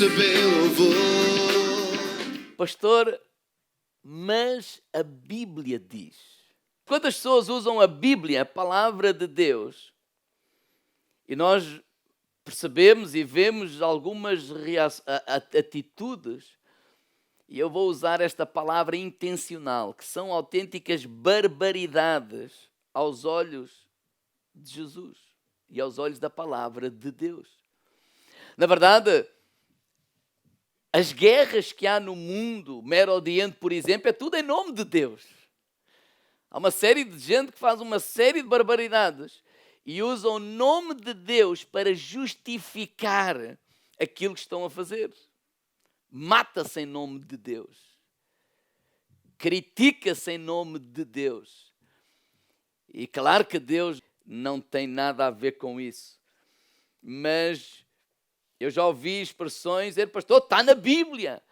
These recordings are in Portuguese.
receber louvor. Pastor, mas a Bíblia diz. Quando as pessoas usam a Bíblia, a palavra de Deus, e nós percebemos e vemos algumas atitudes, e eu vou usar esta palavra intencional, que são autênticas barbaridades aos olhos de Jesus e aos olhos da palavra de Deus. Na verdade, as guerras que há no mundo, Médio Oriente, por exemplo, é tudo em nome de Deus. Há uma série de gente que faz uma série de barbaridades e usa o nome de Deus para justificar aquilo que estão a fazer. Mata-se em nome de Deus. Critica-se em nome de Deus. E claro que Deus não tem nada a ver com isso. Mas eu já ouvi expressões dizer, pastor, está na Bíblia.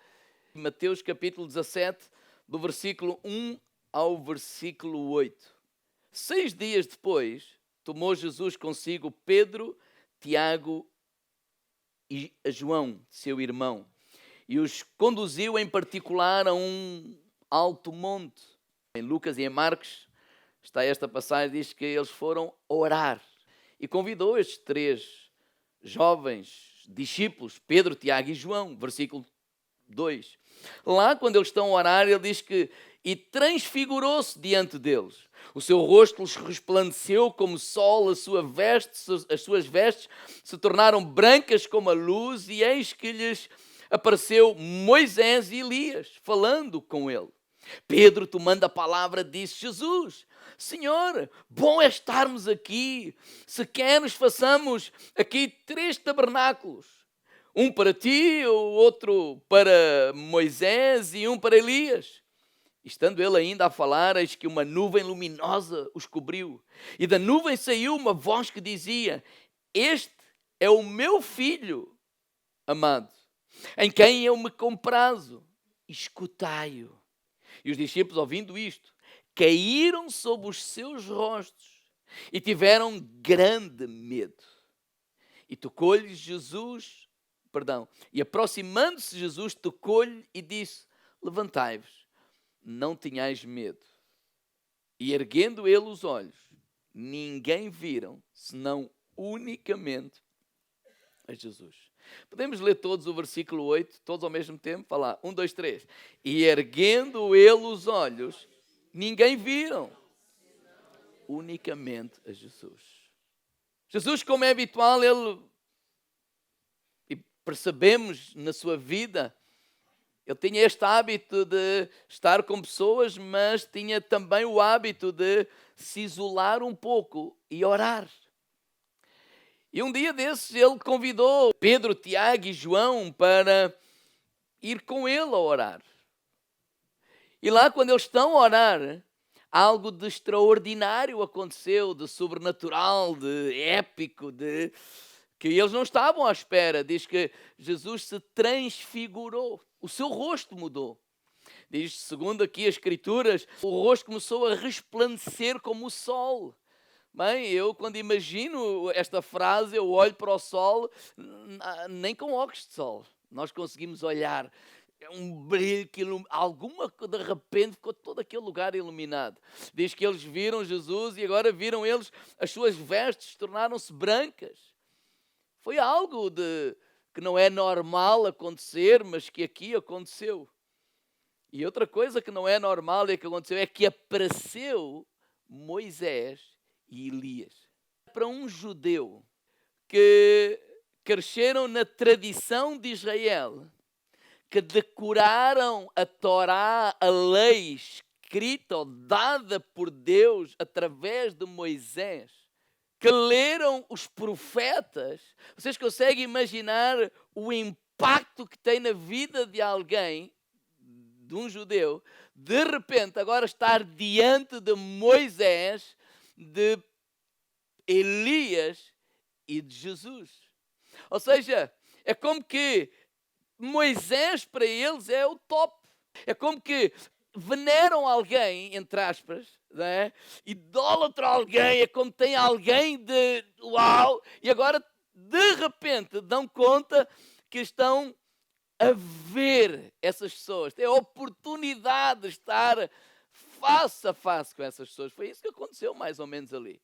Mateus capítulo 17, do versículo 1 ao versículo 8. 6 dias depois, tomou Jesus consigo Pedro, Tiago e João, seu irmão, e os conduziu em particular a um alto monte. Em Lucas e em Marcos está esta passagem, diz que eles foram orar. E convidou estes 3 jovens discípulos, Pedro, Tiago e João, versículo 2. Lá, quando eles estão a orar, ele diz que e transfigurou-se diante deles. O seu rosto lhes resplandeceu como sol, as suas vestes se tornaram brancas como a luz, e eis que lhes apareceu Moisés e Elias, falando com ele. Pedro, tomando a palavra, disse, Jesus, Senhor, bom é estarmos aqui. Se queres, façamos aqui 3 tabernáculos. Um para ti, o outro para Moisés e um para Elias. Estando ele ainda a falar, eis que uma nuvem luminosa os cobriu. E da nuvem saiu uma voz que dizia, este é o meu filho amado, em quem eu me comprazo. Escutai-o. E os discípulos, ouvindo isto, caíram sobre os seus rostos e tiveram grande medo. E tocou-lhes Jesus, e aproximando-se Jesus, tocou-lhe e disse, levantai-vos, não tenhais medo. E erguendo ele os olhos, ninguém viram, senão unicamente a Jesus. Podemos ler todos o versículo 8, todos ao mesmo tempo? Falar, 1, 2, 3. E erguendo ele os olhos, ninguém viram, unicamente a Jesus. Jesus, como é habitual, e percebemos na sua vida, ele tinha este hábito de estar com pessoas, mas tinha também o hábito de se isolar um pouco e orar. E um dia desses ele convidou Pedro, Tiago e João para ir com ele a orar. E lá, quando eles estão a orar, algo de extraordinário aconteceu, de sobrenatural, de épico, que eles não estavam à espera. Diz que Jesus se transfigurou, o seu rosto mudou. Diz, segundo aqui as Escrituras, o rosto começou a resplandecer como o sol. Bem, eu quando imagino esta frase, eu olho para o sol, nem com óculos de sol. Nós conseguimos olhar, é um brilho que de repente ficou todo aquele lugar iluminado. Diz que eles viram Jesus e agora viram eles, as suas vestes tornaram-se brancas. Foi algo que não é normal acontecer, mas que aqui aconteceu. E outra coisa que não é normal e que aconteceu é que apareceu Moisés e Elias. Para um judeu que cresceram na tradição de Israel, que decoraram a Torá, a lei escrita ou dada por Deus através de Moisés, que leram os profetas, vocês conseguem imaginar o impacto que tem na vida de alguém, de um judeu, de repente agora estar diante de Moisés, de Elias e de Jesus. Ou seja, é como que Moisés para eles é o top. É como que veneram alguém, entre aspas, não é? Idólatra alguém, é como tem alguém de uau, e agora de repente dão conta que estão a ver essas pessoas, ter a oportunidade de estar face a face com essas pessoas. Foi isso que aconteceu mais ou menos ali.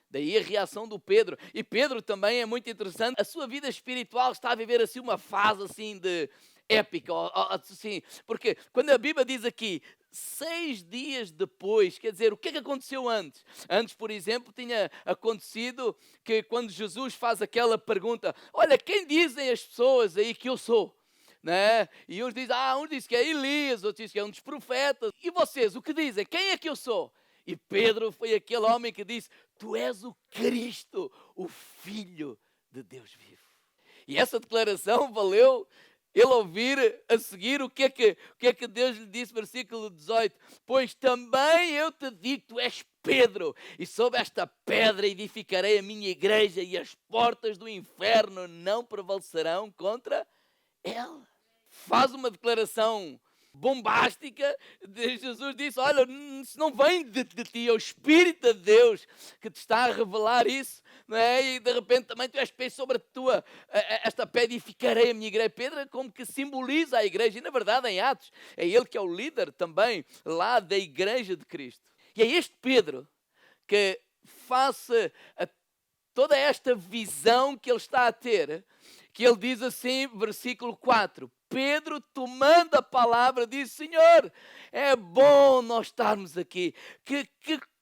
Daí a reação do Pedro. E Pedro também é muito interessante. A sua vida espiritual está a viver assim uma fase assim de épica. Assim, porque quando a Bíblia diz aqui, 6 dias depois, quer dizer, o que é que aconteceu antes? Antes, por exemplo, tinha acontecido que quando Jesus faz aquela pergunta, olha, quem dizem as pessoas aí que eu sou? Né? E uns dizem, uns dizem que é Elias, outros dizem que é um dos profetas. E vocês, o que dizem? Quem é que eu sou? E Pedro foi aquele homem que disse, tu és o Cristo, o Filho de Deus vivo. E essa declaração valeu ele ouvir a seguir o que é que Deus lhe disse, versículo 18. Pois também eu te digo, tu és Pedro, e sobre esta pedra edificarei a minha igreja, e as portas do inferno não prevalecerão contra ela. Faz uma declaração bombástica. Jesus disse, olha, isso não vem de ti, é o Espírito de Deus que te está a revelar isso, não é? E de repente também tu és pé sobre esta pedra, edificarei a minha igreja. Pedro é como que simboliza a igreja, e na verdade em Atos é ele que é o líder também lá da igreja de Cristo. E é este Pedro que face a toda esta visão que ele está a ter, que ele diz assim, versículo 4, Pedro, tomando a palavra, disse, Senhor, é bom nós estarmos aqui, que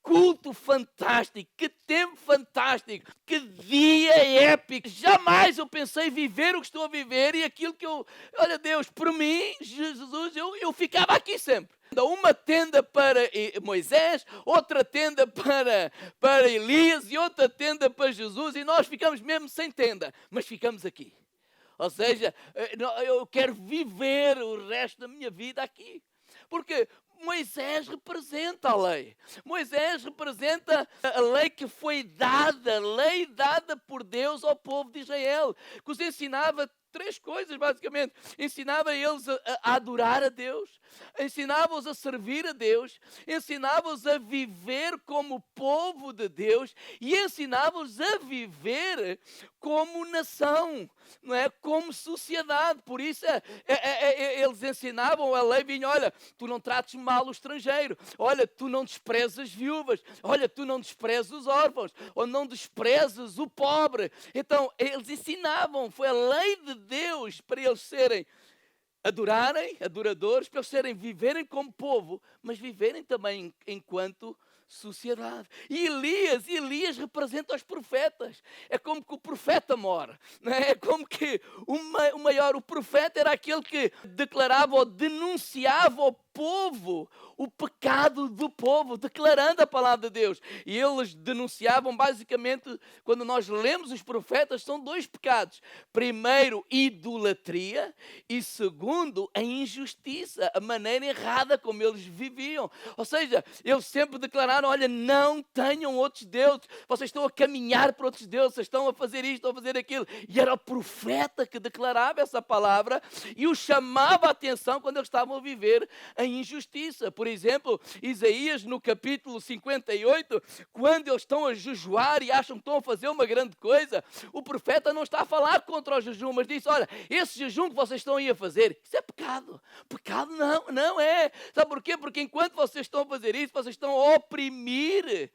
culto fantástico, que tempo fantástico, que dia épico, jamais eu pensei viver o que estou a viver e aquilo que olha Deus, por mim, Jesus, eu ficava aqui sempre. Uma tenda para Moisés, outra tenda para Elias e outra tenda para Jesus, e nós ficamos mesmo sem tenda, mas ficamos aqui. Ou seja, eu quero viver o resto da minha vida aqui. Porque Moisés representa a lei. Moisés representa a lei que foi dada, lei dada por Deus ao povo de Israel, que os ensinava 3 coisas, basicamente. Ensinava eles a adorar a Deus, ensinava-os a servir a Deus, ensinava-os a viver como povo de Deus e ensinava-os a viver como nação, não é? Como sociedade. Por isso eles ensinavam, a lei vinha, olha, tu não trates mal o estrangeiro, olha, tu não desprezas as viúvas, olha, tu não desprezas os órfãos, ou não desprezas o pobre. Então, eles ensinavam, foi a lei de Deus para eles serem adoradores, para eles viverem como povo, mas viverem também enquanto sociedade. E Elias representa os profetas. É como que o profeta mora, não é? É como que o profeta era aquele que declarava ou denunciava ao povo o pecado do povo, declarando a palavra de Deus. E eles denunciavam basicamente, quando nós lemos os profetas, são 2 pecados. Primeiro, idolatria, e segundo, a injustiça, a maneira errada como eles viviam. Ou seja, eles sempre declararam, olha, não tenham outros deuses, vocês estão a caminhar para outros deuses, vocês estão a fazer isto, a fazer aquilo. E era o profeta que declarava essa palavra e o chamava a atenção quando eles estavam a viver a injustiça. Por exemplo, Isaías no capítulo 58, quando eles estão a jejuar e acham que estão a fazer uma grande coisa, o profeta não está a falar contra o jejum, mas diz, olha, esse jejum que vocês estão aí a fazer, isso é pecado. Pecado não é. Sabe porquê? Porque enquanto vocês estão a fazer isso, vocês estão a oprimir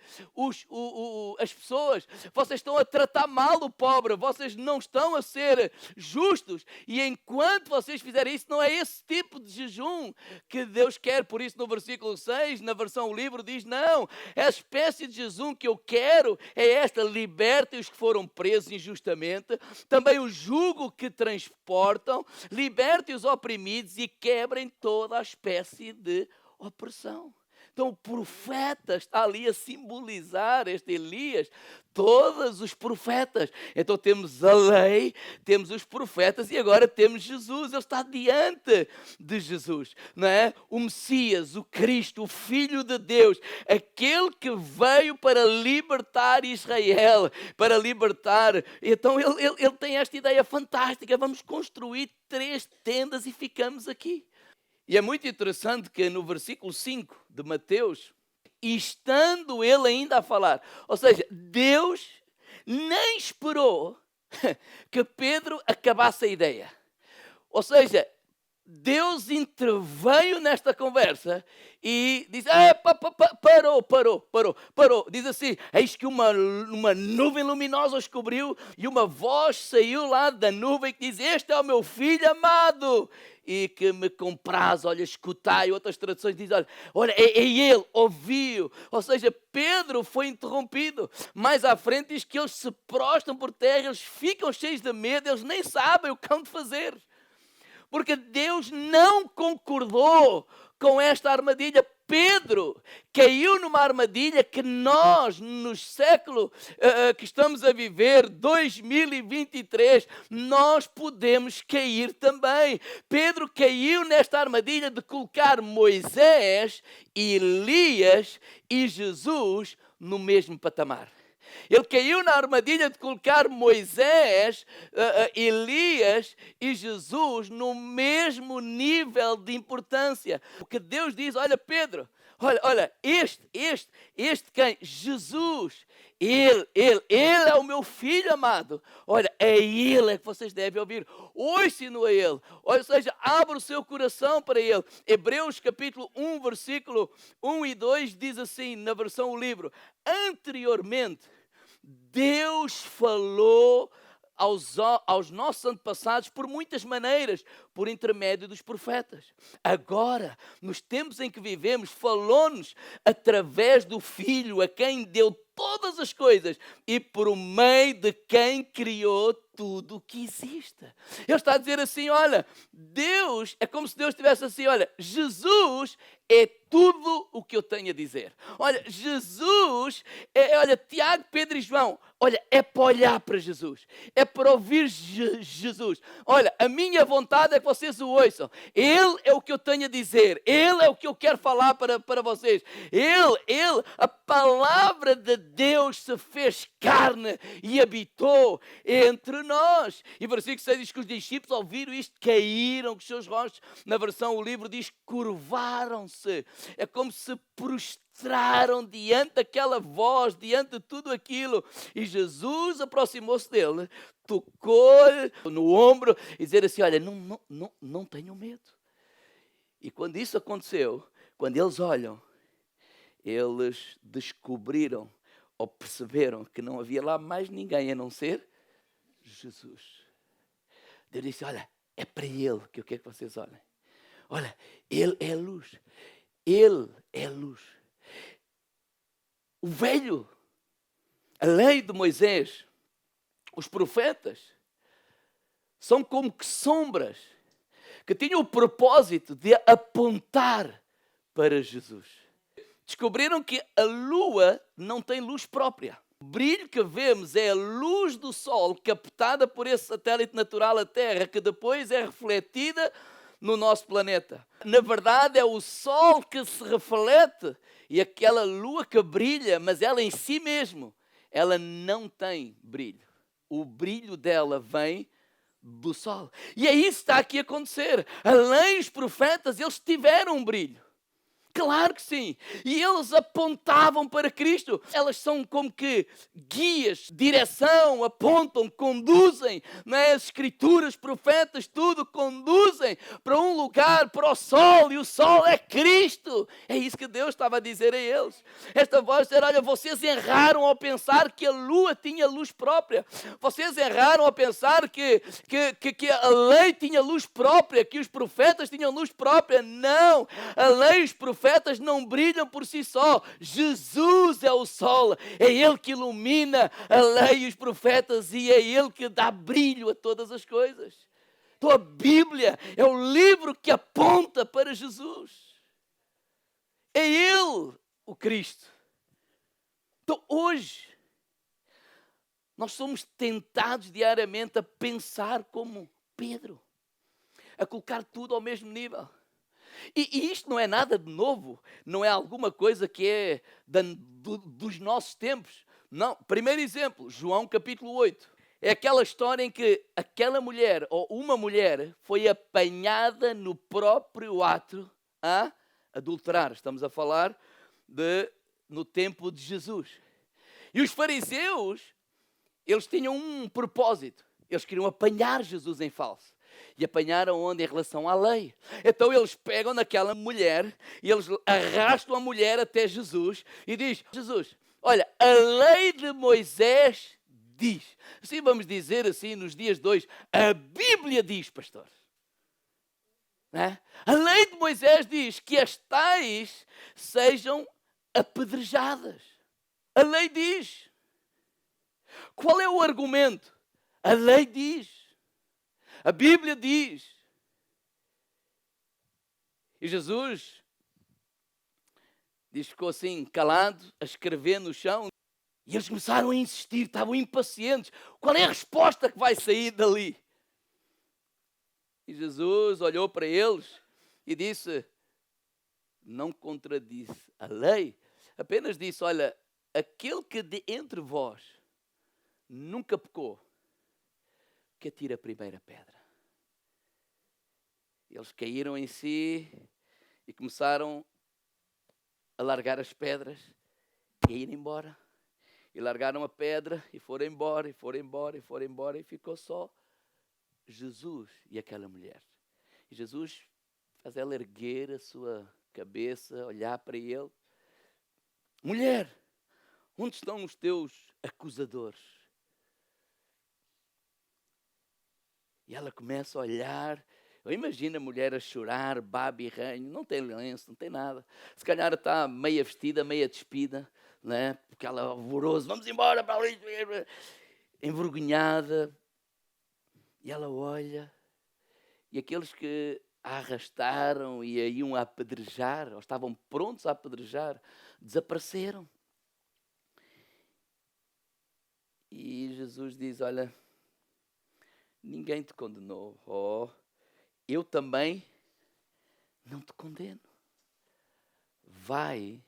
as pessoas, vocês estão a tratar mal o pobre, vocês não estão a ser justos, e enquanto vocês fizerem isso, não é esse tipo de jejum que Deus quer. Por isso no versículo 6, na versão livre, diz, não, a espécie de jejum que eu quero é esta, libertem os que foram presos injustamente, também o jugo que transportam, libertem os oprimidos e quebrem toda a espécie de opressão. Então o profeta está ali a simbolizar, este Elias, todos os profetas. Então temos a lei, temos os profetas e agora temos Jesus. Ele está diante de Jesus, não é? O Messias, o Cristo, o Filho de Deus, aquele que veio para libertar Israel, para libertar. Então ele tem esta ideia fantástica, vamos construir 3 tendas e ficamos aqui. E é muito interessante que no versículo 5 de Mateus, estando ele ainda a falar, ou seja, Deus nem esperou que Pedro acabasse a ideia. Ou seja, Deus interveio nesta conversa e diz, parou. Diz assim, eis que uma nuvem luminosa os cobriu e uma voz saiu lá da nuvem que diz, este é o meu filho amado e que me compraz, olha, escutai. Outras traduções dizem, olha, é ele, ouviu. Ou seja, Pedro foi interrompido. Mais à frente diz que eles se prostram por terra, eles ficam cheios de medo, eles nem sabem o que hão de fazer. Porque Deus não concordou com esta armadilha. Pedro caiu numa armadilha que nós, no século que estamos a viver, 2023, nós podemos cair também. Pedro caiu nesta armadilha de colocar Moisés, Elias e Jesus no mesmo patamar. Ele caiu na armadilha de colocar Moisés, Elias e Jesus no mesmo nível de importância. Porque Deus diz, olha Pedro, olha, este quem? Jesus, ele é o meu filho amado. Olha, é ele que vocês devem ouvir. Ouçam-no a ele. Ou seja, abra o seu coração para ele. Hebreus capítulo 1, versículo 1 e 2 diz assim, na versão o livro, anteriormente, Deus falou aos nossos antepassados por muitas maneiras, por intermédio dos profetas. Agora, nos tempos em que vivemos, falou-nos através do Filho, a quem deu todas as coisas e por meio de quem criou tudo o que existe. Ele está a dizer assim, olha, Deus, é como se Deus estivesse assim, olha, Jesus é tudo o que eu tenho a dizer. Olha, Jesus, olha, Tiago, Pedro e João, olha, é para olhar para Jesus, é para ouvir Jesus. Olha, a minha vontade é que vocês o ouçam. Ele é o que eu tenho a dizer, Ele é o que eu quero falar para vocês. Ele, a palavra de Deus se fez carne e habitou entre nós. E versículo 6 diz que os discípulos ouviram isto, caíram com os seus rostos. Na versão o livro diz, curvaram-se. É como se prostraram diante daquela voz, diante de tudo aquilo. E Jesus aproximou-se dele, tocou-lhe no ombro e dizer assim, olha, não tenham medo. E quando isso aconteceu, quando eles olham, eles descobriram ou perceberam que não havia lá mais ninguém a não ser Jesus. Deus disse, olha, é para Ele que eu quero que vocês olhem. Olha, Ele é luz. Ele é luz. O velho, a lei de Moisés, os profetas, são como que sombras que tinham o propósito de apontar para Jesus. Descobriram que a lua não tem luz própria. O brilho que vemos é a luz do sol captada por esse satélite natural, a Terra, que depois é refletida no nosso planeta. Na verdade, é o sol que se reflete e aquela lua que brilha, mas ela em si mesmo, ela não tem brilho. O brilho dela vem do sol. E é isso que está aqui a acontecer. Além dos profetas, eles tiveram um brilho. Claro que sim. E eles apontavam para Cristo. Elas são como que guias, direção, apontam, conduzem. Não é? As escrituras, profetas, tudo conduzem para um lugar, para o sol. E o sol é Cristo. É isso que Deus estava a dizer a eles. Esta voz dizer, olha, vocês erraram ao pensar que a lua tinha luz própria. Vocês erraram ao pensar que a lei tinha luz própria, que os profetas tinham luz própria. Não. A lei e os profetas não brilham por si só. Jesus é o sol. É Ele que ilumina a lei e os profetas e é Ele que dá brilho a todas as coisas. Então a Bíblia é o livro que aponta para Jesus. É Ele o Cristo. Então hoje nós somos tentados diariamente a pensar como Pedro, a colocar tudo ao mesmo nível. E isto não é nada de novo, não é alguma coisa que é dos nossos tempos. Não, primeiro exemplo, João capítulo 8. É aquela história em que aquela mulher, ou uma mulher, foi apanhada no próprio ato a adulterar. Estamos a falar no tempo de Jesus. E os fariseus, eles tinham um propósito. Eles queriam apanhar Jesus em falso. E apanharam onde? Em relação à lei. Então eles pegam naquela mulher e eles arrastam a mulher até Jesus e diz: Jesus, olha, a lei de Moisés diz. Assim vamos dizer assim nos dias de hoje, a Bíblia diz, pastor. Não é? A lei de Moisés diz que as tais sejam apedrejadas. A lei diz. Qual é o argumento? A lei diz. A Bíblia diz. E Jesus diz que ficou assim calado, a escrever no chão. E eles começaram a insistir, estavam impacientes. Qual é a resposta que vai sair dali? E Jesus olhou para eles e disse, não contradisse a lei, apenas disse, olha, aquele que de entre vós nunca pecou, que atire a primeira pedra. Eles caíram em si e começaram a largar as pedras e a ir embora. E largaram a pedra e foram embora, e foram embora, e foram embora, e ficou só Jesus e aquela mulher. E Jesus faz ela erguer a sua cabeça, olhar para ele. Mulher, onde estão os teus acusadores? E ela começa a olhar. Eu imagino a mulher a chorar, baba e ranho, não tem lenço, não tem nada. Se calhar está meia vestida, meia despida, né? Porque ela é alvoroço, vamos embora para ali, envergonhada. E ela olha, e aqueles que a arrastaram e a iam a apedrejar, ou estavam prontos a apedrejar, desapareceram. E Jesus diz, olha, ninguém te condenou. Oh, eu também não te condeno. Vai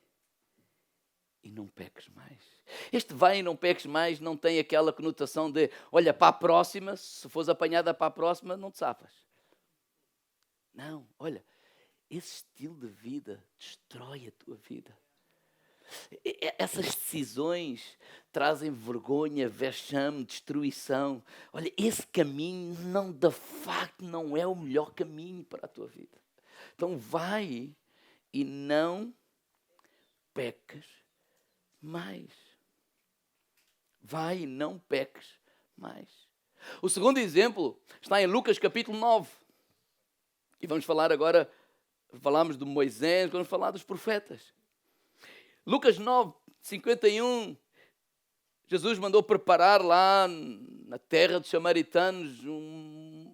e não peques mais. Este vai e não peques mais não tem aquela conotação de, olha, para a próxima, se fores apanhada para a próxima, não te safas. Não, olha, esse estilo de vida destrói a tua vida. Essas decisões trazem vergonha, vexame, destruição. Olha, esse caminho de facto não é o melhor caminho para a tua vida. Então vai e não peques mais. Vai e não peques mais. O segundo exemplo está em Lucas capítulo 9. E vamos falar agora, falamos de Moisés, vamos falar dos profetas. Lucas 9, 51, Jesus mandou preparar lá na terra dos samaritanos uma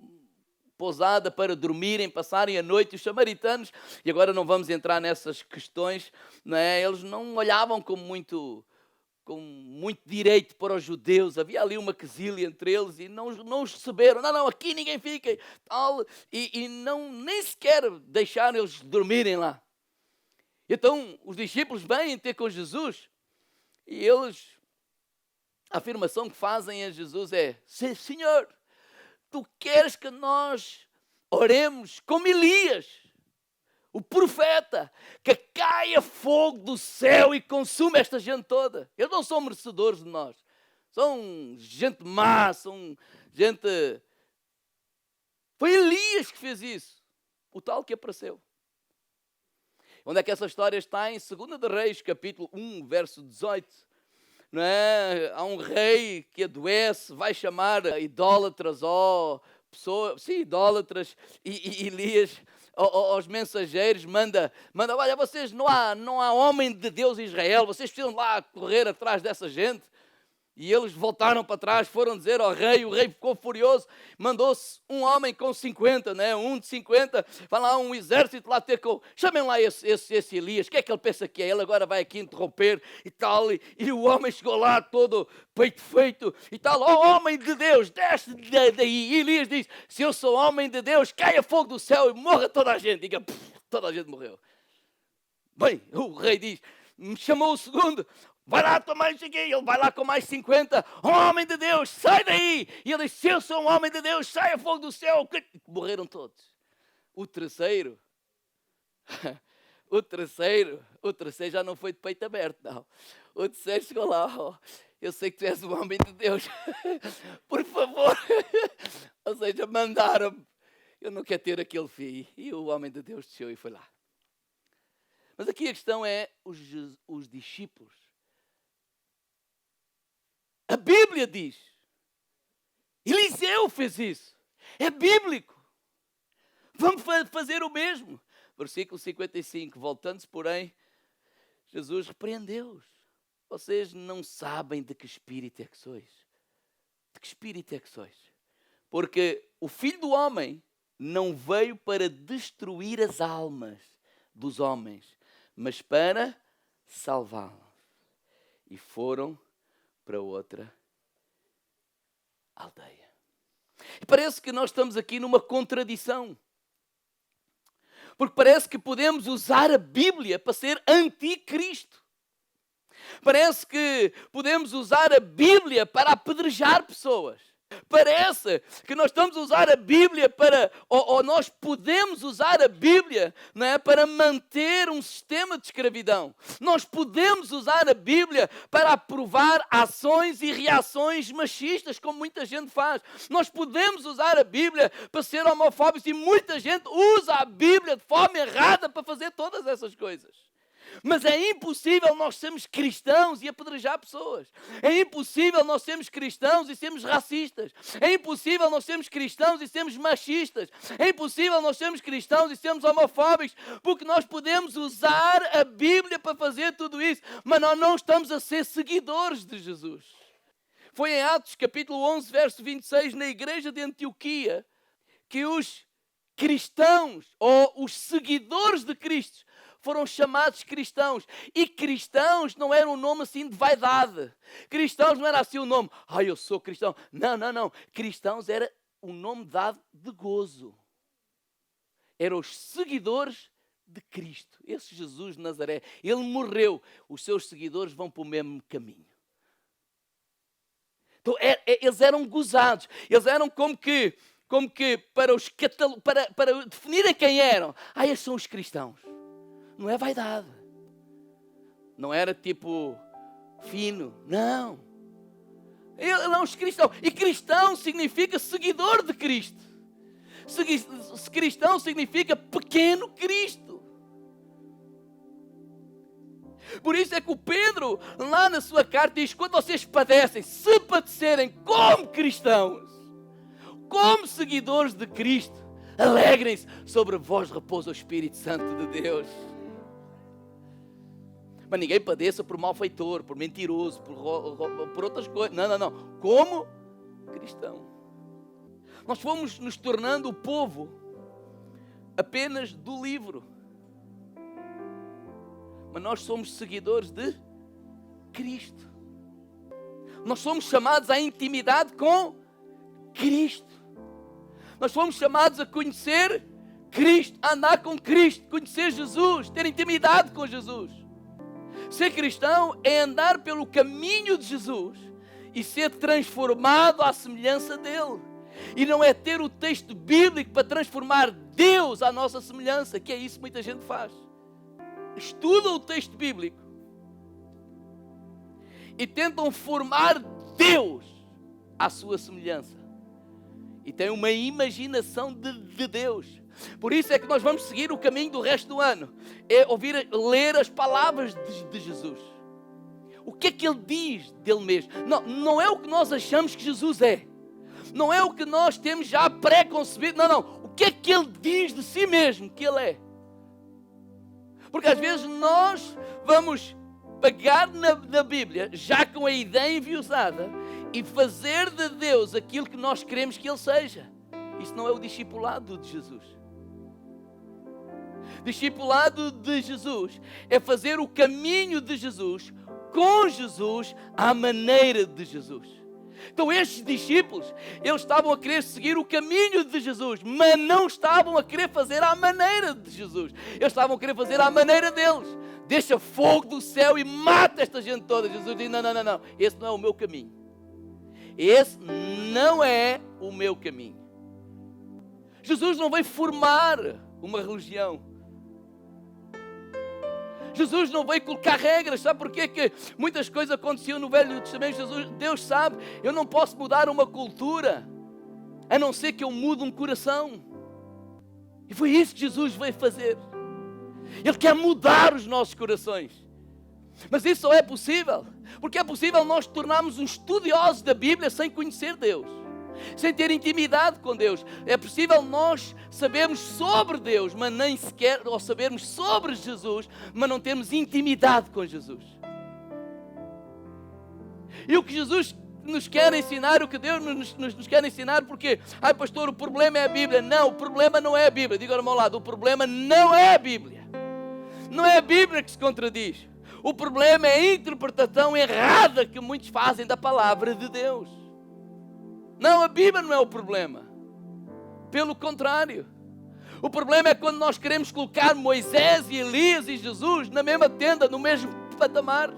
pousada para dormirem, passarem a noite. Os samaritanos, e agora não vamos entrar nessas questões, não é? Eles não olhavam com muito direito para os judeus. Havia ali uma quesilha entre eles e não os receberam. Não, aqui ninguém fica. Tal, e não, nem sequer deixaram eles dormirem lá. Então, os discípulos vêm ter com Jesus e eles, a afirmação que fazem a Jesus é, Senhor, tu queres que nós oremos como Elias, o profeta, que caia fogo do céu e consuma esta gente toda. Eles não são merecedores de nós. São gente má, são gente... Foi Elias que fez isso, o tal que apareceu. Onde é que essa história está? Em 2 de Reis, capítulo 1, verso 18. Não é? Há um rei que adoece, vai chamar idólatras, pessoas, sim, idólatras, e Elias, aos mensageiros, manda, olha, vocês, não há homem de Deus em Israel, vocês precisam lá correr atrás dessa gente. E eles voltaram para trás, foram dizer ao rei, o rei ficou furioso, mandou-se um homem com 50, né? Um de 50, vai lá um exército lá ter com, chamem lá esse Elias, o que é que ele pensa que é? Ele agora vai aqui interromper e tal, e o homem chegou lá todo peito feito e tal, homem de Deus, desce daí. E Elias diz, se eu sou homem de Deus, caia fogo do céu e morra toda a gente. Diga, toda a gente morreu. Bem, o rei diz, me chamou o segundo, vai lá tomar isso aqui. Ele vai lá com mais 50. Homem de Deus, sai daí. E ele diz, se eu sou um homem de Deus, saia fogo do céu. Morreram todos. O terceiro já não foi de peito aberto, não. O terceiro chegou lá, eu sei que tu és um homem de Deus. Por favor. Ou seja, mandaram-me. eu não quero ter aquele filho. E o homem de Deus desceu e foi lá. Mas aqui a questão é os discípulos. A Bíblia diz. Eliseu fez isso. É bíblico. Vamos fazer o mesmo. Versículo 55. Voltando-se, porém, Jesus repreendeu-os. Vocês não sabem de que espírito é que sois. De que espírito é que sois? Porque o Filho do Homem não veio para destruir as almas dos homens, mas para salvá-los. E foram para outra aldeia. E parece que nós estamos aqui numa contradição. Porque parece que podemos usar a Bíblia para ser anticristo. Parece que podemos usar a Bíblia para apedrejar pessoas. Parece que nós estamos a usar a Bíblia para, ou nós podemos usar a Bíblia, não é, para manter um sistema de escravidão. Nós podemos usar a Bíblia para aprovar ações e reações machistas, como muita gente faz. Nós podemos usar a Bíblia para ser homofóbicos e muita gente usa a Bíblia de forma errada para fazer todas essas coisas. Mas é impossível nós sermos cristãos e apedrejar pessoas. É impossível nós sermos cristãos e sermos racistas. É impossível nós sermos cristãos e sermos machistas. É impossível nós sermos cristãos e sermos homofóbicos, porque nós podemos usar a Bíblia para fazer tudo isso, mas nós não estamos a ser seguidores de Jesus. Foi em Atos capítulo 11, verso 26, na igreja de Antioquia, que os cristãos ou os seguidores de Cristo foram chamados cristãos. E cristãos não era um nome assim de vaidade. Cristãos não era assim um nome. Eu sou cristão. Não. Cristãos era um nome dado de gozo. Eram os seguidores de Cristo. Esse Jesus de Nazaré. Ele morreu. Os seus seguidores vão para o mesmo caminho. Então eles eram gozados. Eles eram como que para definirem quem eram. Esses são os cristãos. Não é vaidade. Não era tipo fino. Não. Ele é um cristão. E cristão significa seguidor de Cristo. Cristão significa pequeno Cristo. Por isso é que o Pedro, lá na sua carta, diz: quando vocês padecem, se padecerem como cristãos, como seguidores de Cristo, alegrem-se, sobre vós repousa o Espírito Santo de Deus. Mas ninguém padeça por malfeitor, por mentiroso, por outras coisas. Não. Como cristão. Nós fomos nos tornando o povo apenas do livro. Mas nós somos seguidores de Cristo. Nós somos chamados à intimidade com Cristo. Nós fomos chamados a conhecer Cristo, a andar com Cristo, conhecer Jesus, ter intimidade com Jesus. Ser cristão é andar pelo caminho de Jesus e ser transformado à semelhança dele. E não é ter o texto bíblico para transformar Deus à nossa semelhança, que é isso que muita gente faz. Estuda o texto bíblico e tentam formar Deus à sua semelhança. E têm uma imaginação de Deus. Por isso é que nós vamos seguir o caminho do resto do ano. É ler as palavras de Jesus. O que é que ele diz dele mesmo? Não é o que nós achamos que Jesus é. Não é o que nós temos já pré-concebido. Não. O que é que ele diz de si mesmo que ele é? Porque às vezes nós vamos pegar na Bíblia, já com a ideia enviosada, e fazer de Deus aquilo que nós queremos que ele seja. Isso não é o discipulado de Jesus. Discipulado de Jesus é fazer o caminho de Jesus, com Jesus, à maneira de Jesus. Então estes discípulos, eles estavam a querer seguir o caminho de Jesus, mas não estavam a querer fazer à maneira de Jesus. Eles estavam a querer fazer à maneira deles. Deixa fogo do céu e mata esta gente toda. Jesus diz: não. Esse não é o meu caminho. Esse não é o meu caminho. Jesus não veio formar uma religião. Jesus não veio colocar regras. Sabe porquê que muitas coisas aconteciam no Velho Testamento? Deus sabe, eu não posso mudar uma cultura a não ser que eu mude um coração. E foi isso que Jesus veio fazer. Ele quer mudar os nossos corações. Mas isso só é possível porque é possível nós tornarmos uns estudiosos da Bíblia sem conhecer Deus, sem ter intimidade com Deus. É possível nós sabermos sobre Deus, mas nem sequer, ou sabermos sobre Jesus, mas não termos intimidade com Jesus. E o que Jesus nos quer ensinar, o que Deus nos quer ensinar, porque, ai pastor, o problema é a Bíblia. Não, o problema não é a Bíblia. Diga ao meu lado, o problema não é a Bíblia. Não é a Bíblia que se contradiz. O problema é a interpretação errada que muitos fazem da palavra de Deus. Não, a Bíblia não é o problema. Pelo contrário. O problema é quando nós queremos colocar Moisés e Elias e Jesus na mesma tenda, no mesmo patamar.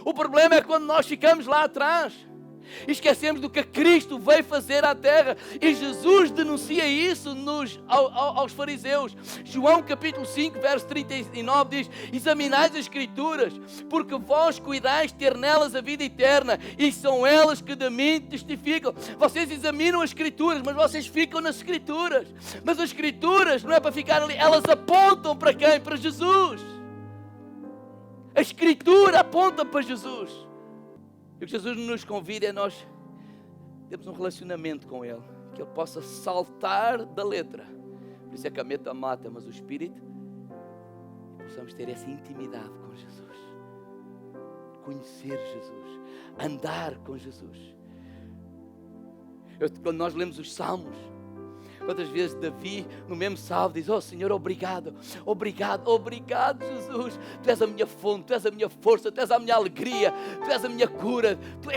O problema é quando nós ficamos lá atrás e esquecemos do que Cristo veio fazer à terra. E Jesus denuncia isso aos fariseus. João capítulo 5, verso 39 diz: examinais as Escrituras, porque vós cuidais ter nelas a vida eterna, e são elas que de mim testificam. Vocês examinam as Escrituras, mas vocês ficam nas Escrituras. Mas as Escrituras não é para ficar ali, elas apontam para quem? Para Jesus. A Escritura aponta para Jesus. E o que Jesus nos convida é nós termos um relacionamento com Ele, que Ele possa saltar da letra. Por isso é que a meta mata, mas o Espírito, possamos ter essa intimidade com Jesus, conhecer Jesus, andar com Jesus. Quando nós lemos os Salmos, quantas vezes Davi, no mesmo salmo, diz: oh Senhor, obrigado, obrigado, obrigado Jesus. Tu és a minha fonte, Tu és a minha força, Tu és a minha alegria, Tu és a minha cura, Tu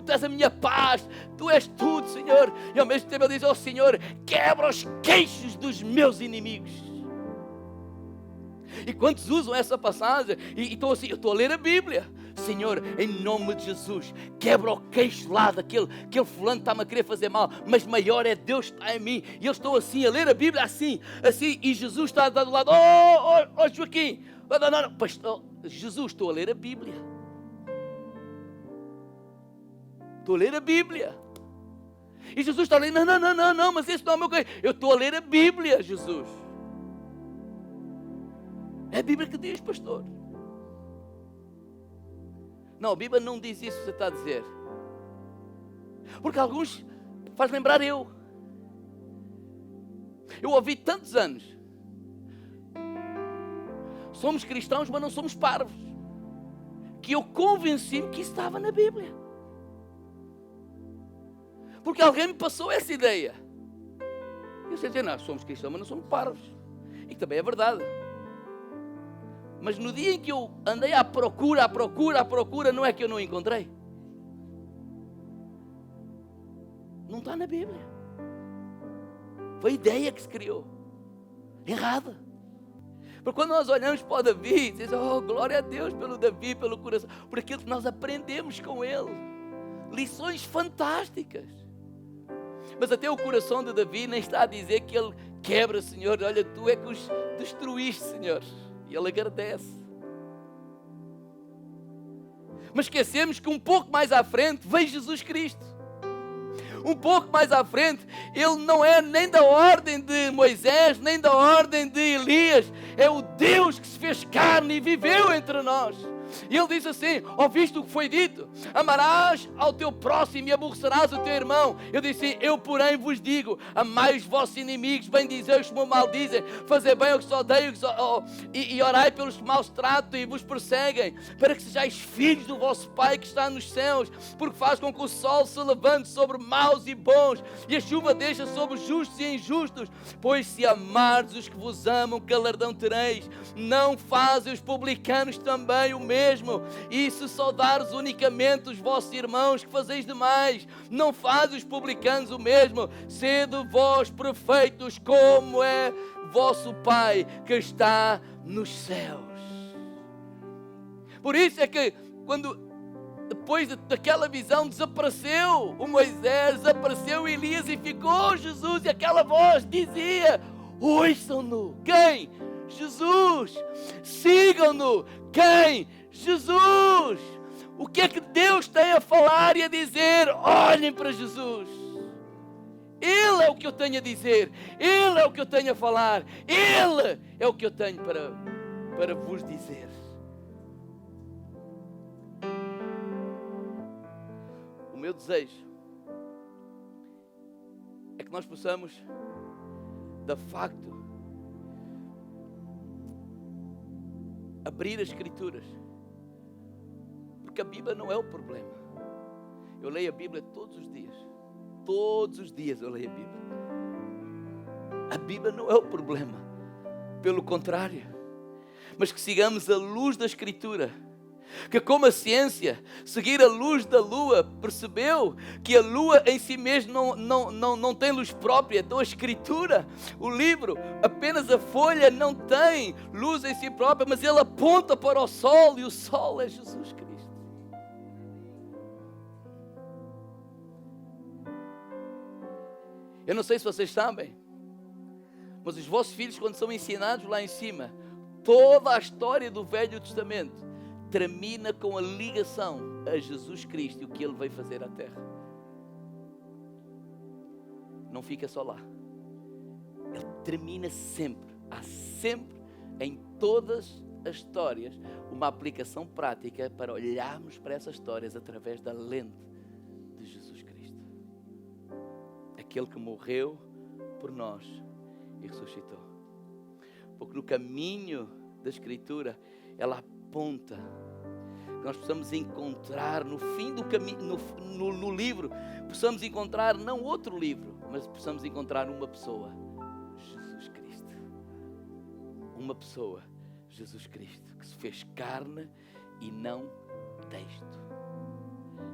és a minha paz, Tu és tudo, Senhor. E ao mesmo tempo ele diz: oh Senhor, quebra os queixos dos meus inimigos. E quantos usam essa passagem e estão assim: eu estou a ler a Bíblia. Senhor, em nome de Jesus, quebra o queixo lá daquele fulano que está-me a querer fazer mal, mas maior é Deus que está em mim. E eu estou assim, a ler a Bíblia assim, e Jesus está do lado: oh Joaquim, não, pastor, Jesus, estou a ler a Bíblia. Estou a ler a Bíblia. E Jesus está ali: não, mas esse não é o meu queixo. Eu estou a ler a Bíblia, Jesus. É a Bíblia que diz, pastor. Não, a Bíblia não diz isso que você está a dizer. Porque alguns faz lembrar eu. Eu ouvi tantos anos: somos cristãos, mas não somos parvos. Que eu convenci-me que isso estava na Bíblia. Porque alguém me passou essa ideia. Eu sei dizer: não, somos cristãos, mas não somos parvos. E também é verdade. Mas no dia em que eu andei à procura, não é que eu não encontrei. Não está na Bíblia. Foi a ideia que se criou. Errada. Porque quando nós olhamos para o Davi, dizemos: oh, glória a Deus pelo Davi, pelo coração, por aquilo que nós aprendemos com ele. Lições fantásticas. Mas até o coração de Davi nem está a dizer que ele quebra, Senhor. Olha, Tu é que os destruíste, Senhor. E ele agradece. Mas esquecemos que um pouco mais à frente veio Jesus Cristo. Um pouco mais à frente, Ele não é nem da ordem de Moisés, nem da ordem de Elias. É o Deus que se fez carne e viveu entre nós. E Ele diz assim: ouviste o que foi dito? Amarás ao teu próximo e aborrecerás o teu irmão. Eu disse: eu porém vos digo, amai os vossos inimigos, bendizei-os como maldizem, fazei bem ao que só odeiam, e orai pelos que maus tratam e vos perseguem, para que sejais filhos do vosso Pai que está nos céus, porque faz com que o sol se levante sobre maus e bons, e a chuva deixa sobre justos e injustos. Pois se amardes os que vos amam, que galardão tereis? Não fazem os publicanos também o mesmo? E se saudares unicamente os vossos irmãos, que fazeis demais? Não fazem os publicanos o mesmo? Sede vós perfeitos, como é vosso Pai que está nos céus. Por isso é que quando depois daquela visão desapareceu o Moisés, desapareceu o Elias e ficou Jesus, e aquela voz dizia: ouçam-no. Quem? Jesus. Sigam-no. Quem? Jesus. O que é que Deus tem a falar e a dizer? Olhem para Jesus. Ele é o que eu tenho a dizer, Ele é o que eu tenho a falar, Ele é o que eu tenho para vos dizer. O meu desejo é que nós possamos, de facto, abrir as Escrituras, porque a Bíblia não é o problema. Eu leio a Bíblia todos os dias eu leio a Bíblia. A Bíblia não é o problema, pelo contrário, mas que sigamos a luz da Escritura. Que como a ciência, seguir a luz da lua, percebeu que a lua em si mesmo não tem luz própria. Então a Escritura, o livro, apenas a folha não tem luz em si própria, mas ele aponta para o sol, e o sol é Jesus Cristo. Eu não sei se vocês sabem, mas os vossos filhos, quando são ensinados lá em cima, toda a história do Velho Testamento termina com a ligação a Jesus Cristo e o que Ele veio fazer à terra. Não fica só lá. Ele termina sempre. Há sempre, em todas as histórias, uma aplicação prática para olharmos para essas histórias através da lente de Jesus Cristo. Aquele que morreu por nós e ressuscitou. Porque no caminho da Escritura, ela aponta que nós possamos encontrar no fim do caminho, no livro, possamos encontrar não outro livro, mas possamos encontrar uma pessoa, Jesus Cristo. Uma pessoa, Jesus Cristo, que se fez carne e não texto.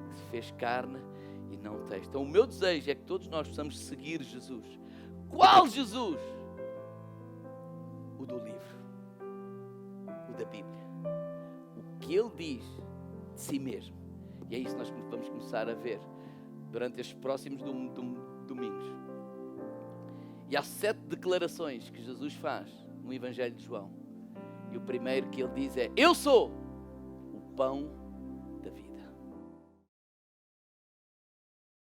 Que se fez carne e não texto. Então o meu desejo é que todos nós possamos seguir Jesus. Qual Jesus? O do livro, o da Bíblia. Que Ele diz de si mesmo. E é isso que nós vamos começar a ver durante estes próximos domingos. E há 7 declarações que Jesus faz no Evangelho de João. E o primeiro que Ele diz é: eu sou o pão